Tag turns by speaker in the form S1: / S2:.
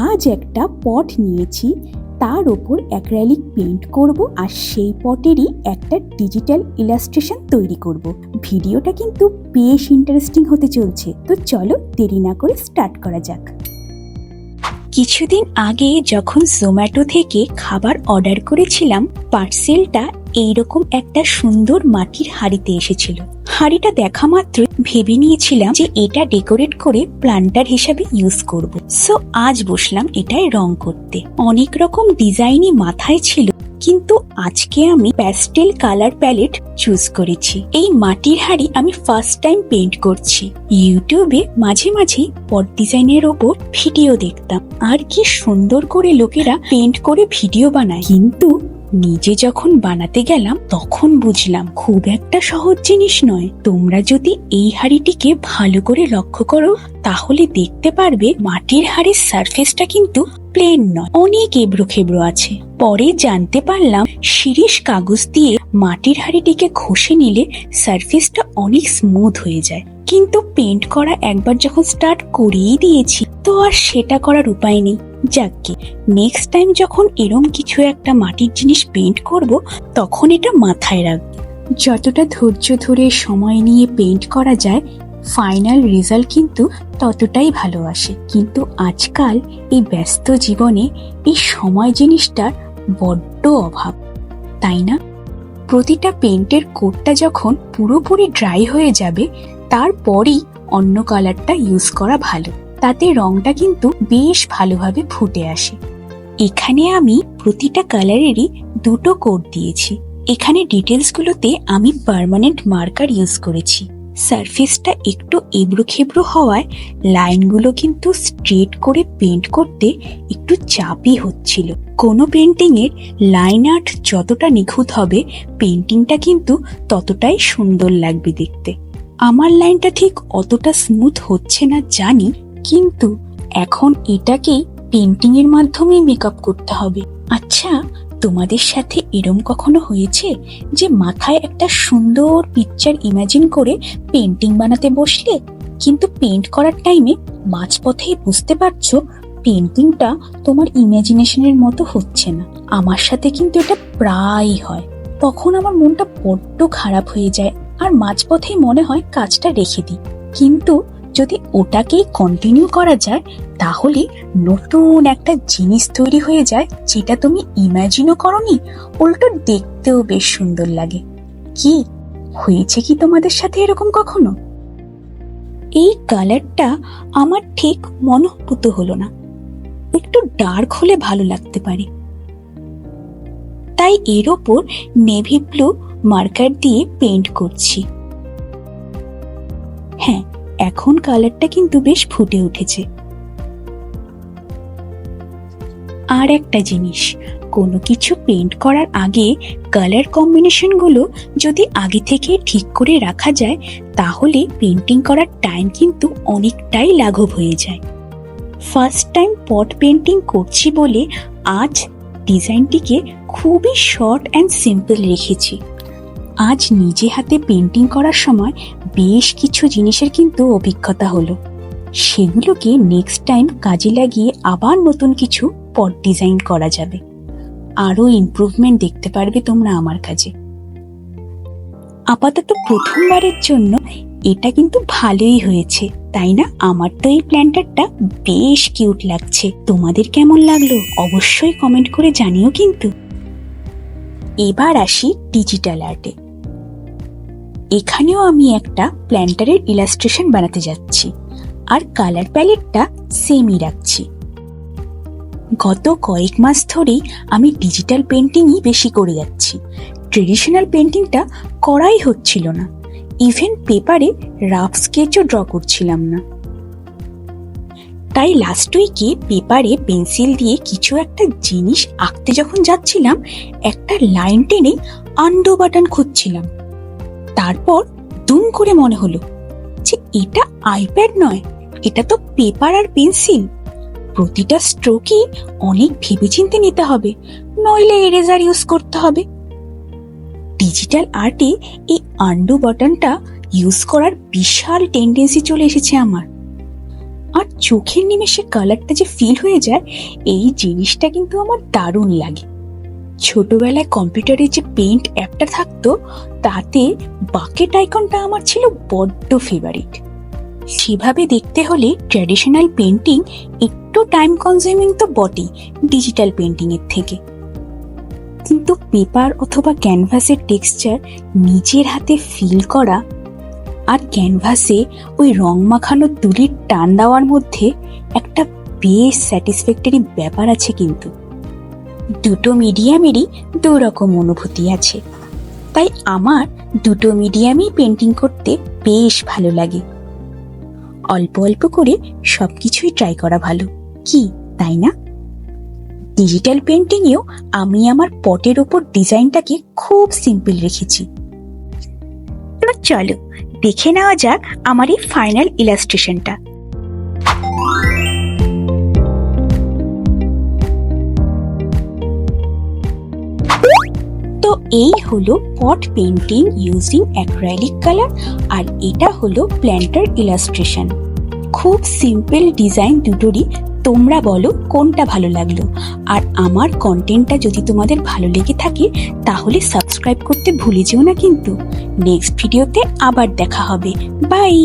S1: আজ একটা পট নিয়েছি, তার ওপর অ্যাক্রিলিক পেইন্ট করব আর সেই পটেরই একটা ডিজিটাল ইলাস্ট্রেশন তৈরি করব। ভিডিওটা কিন্তু বেশ ইন্টারেস্টিং হতে চলছে, তো চলো দেরি না করে স্টার্ট করা যাক। কিছুদিন আগে যখন জোম্যাটো থেকে খাবার অর্ডার করেছিলাম, পার্সেলটা এইরকম একটা সুন্দর মাটির হাঁড়িতে এসেছিল। হাঁড়িটা দেখা মাত্র ভেবে নিয়েছিলাম যে এটা ডেকোরেট করে প্লান্টার হিসাবে ইউজ করব। সো আজ বসলাম এটায় রং করতে। অনেক রকম ডিজাইনই মাথায় ছিল, কিন্তু আজকে আমি প্যাস্টেল কালার প্যালেট চুজ করেছি। এই মাটির হাঁড়ি আমি ফার্স্ট টাইম পেইন্ট করছি। ইউটিউবে মাঝে মাঝে পট ডিজাইনের ওপর ভিডিও দেখতাম, আর কি সুন্দর করে লোকেরা পেইন্ট করে ভিডিও বানায়, কিন্তু নিজে যখন বানাতে গেলাম তখন বুঝলাম খুব একটা সহজ জিনিস নয়। তোমরা যদি এই হাঁড়িটিকে ভালো করে লক্ষ্য করো তাহলে দেখতে পারবে মাটির হাঁড়ির সারফেসটা কিন্তু প্লেন নয়, অনেক এবড়ো খেবড়ো আছে। পরে জানতে পারলাম শিরিষ কাগজ দিয়ে মাটির হাঁড়িটিকে ঘষে নিলে সারফেসটা অনেক স্মুথ হয়ে যায়। কিন্তু পেইন্ট করা একবার যখন স্টার্ট করেই দিয়েছি তো আর সেটা করার উপায় নেই। যাকে নেক্সট টাইম যখন এরম কিছু একটা মাটির জিনিস পেইন্ট করব তখন এটা মাথায় রাখবো। যতটা ধৈর্য ধরে সময় নিয়ে পেইন্ট করা যায়, ফাইনাল রেজাল্ট কিন্তু ততটাই ভালো আসে। কিন্তু আজকাল এই ব্যস্ত জীবনে এই সময় জিনিসটার বড্ড অভাব, তাই না? প্রতিটা পেইন্টের কোটটা যখন পুরোপুরি ড্রাই হয়ে যাবে তারপরই অন্য কালারটা ইউজ করা ভালো, তাতে রংটা কিন্তু বেশ ভালোভাবে ফুটে আসে। এখানে আমি প্রতিটা কালারেরই দুটো কোট দিয়েছি। এখানে ডিটেলসগুলোতে আমি পার্মানেন্ট মার্কার ইউজ করেছি। সারফেসটা একটু এবড়ো খেবড়ো হওয়ায় লাইনগুলো কিন্তু স্ট্রেট করে পেইন্ট করতে একটু চাপই হচ্ছিল। কোনো পেইন্টিং এর লাইন আর্ট যতটা নিখুঁত হবে পেইন্টিংটা কিন্তু ততটাই সুন্দর লাগবে দেখতে। আমার লাইনটা ঠিক অতটা স্মুথ হচ্ছে না জানি, কিন্তু এখন এটাকেই পেইন্টিং এর মাধ্যমে মেকআপ করতে হবে। আচ্ছা, তোমাদের সাথে এরম কখনো হয়েছে যে মাথায় একটা সুন্দর পিকচার ইমাজিন করে পেইন্টিং বানাতে বসলে, কিন্তু পেইন্ট করার টাইমে মাঝপথেই বুঝতে পারছো পেইন্টিংটা তোমার ইমাজিনেশনের মতো হচ্ছে না? আমার সাথে কিন্তু এটা প্রায়ই হয়। তখন আমার মনটা বড্ড খারাপ হয়ে যায় আর মাঝপথেই মনে হয় কাজটা রেখে দিই। কিন্তু যদি ওটাকেই কন্টিনিউ করা যায় তাহলে নতুন একটা জিনিস তৈরি হয়ে যায় যেটা তুমি ইমাজিনও করনি, উল্টো দেখতেও বেশ সুন্দর লাগে। কি হয়েছে কি তোমাদের সাথে এরকম কখনো? এই কালারটা আমার ঠিক মনোভূত হলো না, একটু ডার্ক হলে ভালো লাগতে পারে, তাই এর ওপর নেভি ব্লু মার্কার দিয়ে পেইন্ট করছি। হ্যাঁ, এখন কালারটা কিন্তু বেশ ফুটে উঠেছে। আর একটা জিনিস, কোনো কিছু পেইন্ট করার আগে কালার কম্বিনেশন গুলো যদি আগে থেকে ঠিক করে রাখা যায় তাহলে পেইন্টিং করার টাইম কিন্তু অনেকটাই লাঘব হয়ে যায়। ফার্স্ট টাইম পট পেইন্টিং করছি বলে আজ ডিজাইনটিকে খুবই শর্ট অ্যান্ড সিম্পল রেখেছি। আজ নিজে হাতে পেইন্টিং করার সময় বেশ কিছু জিনিসের কিন্তু অভিজ্ঞতা হলো, সেগুলোকে নেক্সট টাইম কাজে লাগিয়ে আবার নতুন কিছু পট ডিজাইন করা যাবে। আরো ইমপ্রুভমেন্ট দেখতে পারবে তোমরা আমার কাজে। আপাতত প্রথমবারের জন্য এটা কিন্তু ভালোই হয়েছে, তাই না? আমার তো এই প্ল্যান্টারটা বেশ কিউট লাগছে। তোমাদের কেমন লাগলো অবশ্যই কমেন্ট করে জানিও কিন্তু। এবার আসি ডিজিটাল আর্টে। এখানেও আমি একটা প্ল্যান্টারের ইলাস্ট্রেশন বানাতে যাচ্ছি আর কালার প্যালেটটা সেমই রাখছি। গত কয়েক মাস ধরেই আমি ডিজিটাল পেইন্টিংই বেশি করে যাচ্ছি। ট্রেডিশনাল পেইন্টিংটা করাই হচ্ছিল না, ইভেন পেপারে রাফ স্কেচও ড্র করছিলাম না। তাই লাস্ট উইকে পেপারে পেন্সিল দিয়ে কিছু একটা জিনিস আঁকতে যখন যাচ্ছিলাম একটা লাইন টেনে আন্ডো বাটন খুঁজছিলাম। তারপর দুম করে মনে হলো যে এটা আইপ্যাড নয়, এটা তো পেপার আর পেন্সিল। প্রতিটা স্ট্রোকই অনেক ভেবেচিন্তে নিতে হবে, নইলে এরেজার ইউজ করতে হবে। ডিজিটাল আর্টে এই আন্ডু বাটনটা ইউজ করার বিশাল টেন্ডেন্সি চলে এসেছে আমার। আর চোখের নিমেষে কালারটা যে ফিল হয়ে যায়, এই জিনিসটা কিন্তু আমার দারুণ লাগে। ছোটবেলায় কম্পিউটারে যে পেইন্ট অ্যাপটা থাকতো, তাতে বাকেট আইকনটা আমার ছিল বড্ড ফেভারিট। সেভাবে দেখতে হলে ট্র্যাডিশনাল পেন্টিং একটু টাইম কনজিউমিং তো বটেই ডিজিটাল পেন্টিং এর থেকে, কিন্তু পেপার অথবা ক্যানভাসের টেক্সচার নিজের হাতে ফিল করা আর ক্যানভাসে ওই রং মাখানো তুলির টান দেওয়ার মধ্যে একটা বেশ স্যাটিসফ্যাক্টরি ব্যাপার আছে। কিন্তু দুটো মিডিয়ামেরই দু রকম অনুভূতি আছে, তাই আমার দুটো মিডিয়ামেই পেন্টিং করতে বেশ ভালো লাগে। অল্প অল্প করে সবকিছুই ট্রাই করা ভালো, কি তাই না? ডিজিটাল পেন্টিংয়েও আমি আমার পটের ওপর ডিজাইনটাকে খুব সিম্পল রেখেছি। এবার চলো দেখে নেওয়া যাক আমার এই ফাইনাল ইলাস্ট্রেশনটা। তো এই হলো পট পেন্টিং ইউজিং অ্যাক্রাইলিক কালার, আর এটা হলো প্ল্যান্টার ইলাস্ট্রেশন। খুব সিম্পল ডিজাইন দুটোরই, তোমরা বলো কোনটা ভালো লাগলো। আর আমার কন্টেন্টটা যদি তোমাদের ভালো লেগে থাকে তাহলে সাবস্ক্রাইব করতে ভুলে যেও না কিন্তু। নেক্সট ভিডিওতে আবার দেখা হবে। বাই।